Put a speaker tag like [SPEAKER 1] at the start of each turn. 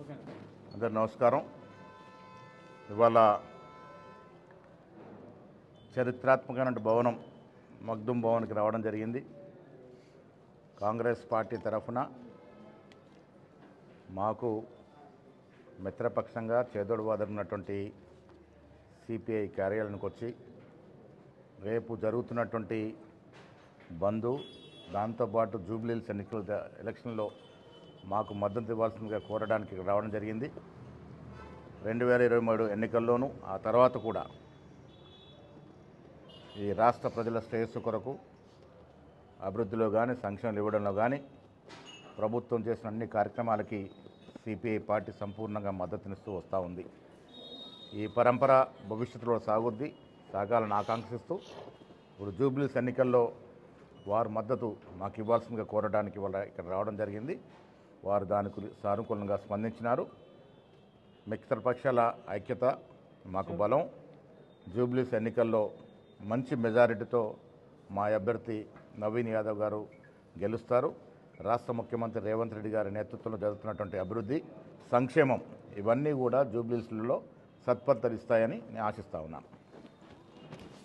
[SPEAKER 1] అందరు నమస్కారం. ఇవాళ చరిత్రాత్మకమైన భవనం మగ్దుం భవన్కి రావడం జరిగింది. కాంగ్రెస్ పార్టీ తరఫున మాకు మిత్రపక్షంగా చేదోడు వాదనటువంటి సిపిఐ కార్యాలయానికి వచ్చి రేపు జరుగుతున్నటువంటి బంద్, దాంతోపాటు జూబ్లీహిల్స్ ఎలక్షన్లో మాకు మద్దతు ఇవ్వాల్సిందిగా కోరడానికి ఇక్కడ రావడం జరిగింది. 2023 ఎన్నికల్లోనూ ఆ తర్వాత కూడా ఈ రాష్ట్ర ప్రజల శ్రేయస్సు కొరకు అభివృద్ధిలో కానీ సంక్షేమాలు ఇవ్వడంలో కానీ ప్రభుత్వం చేసిన అన్ని కార్యక్రమాలకి సిపిఐ పార్టీ సంపూర్ణంగా మద్దతునిస్తూ వస్తూ ఉంది. ఈ పరంపర భవిష్యత్తులో సాగాలని ఆకాంక్షిస్తూ ఇప్పుడు జూబ్లీహిల్స్ ఎన్నికల్లో వారి మద్దతు మాకు ఇవ్వాల్సిందిగా కోరడానికి వాళ్ళ ఇక్కడ రావడం జరిగింది. వారు దానికి సానుకూలంగా స్పందించినారు. మిత్రపక్షాల ఐక్యత మాకు బలం. జూబ్లీహిల్స్ ఎన్నికల్లో మంచి మెజారిటీతో మా అభ్యర్థి నవీన్ యాదవ్ గారు గెలుస్తారు. రాష్ట్ర ముఖ్యమంత్రి రేవంత్ రెడ్డి గారి నేతృత్వంలో జరుగుతున్నటువంటి అభివృద్ధి, సంక్షేమం ఇవన్నీ కూడా జూబ్లీహిల్స్లో సత్ఫలితాలు ఇస్తాయని నేను ఆశిస్తా ఉన్నాను.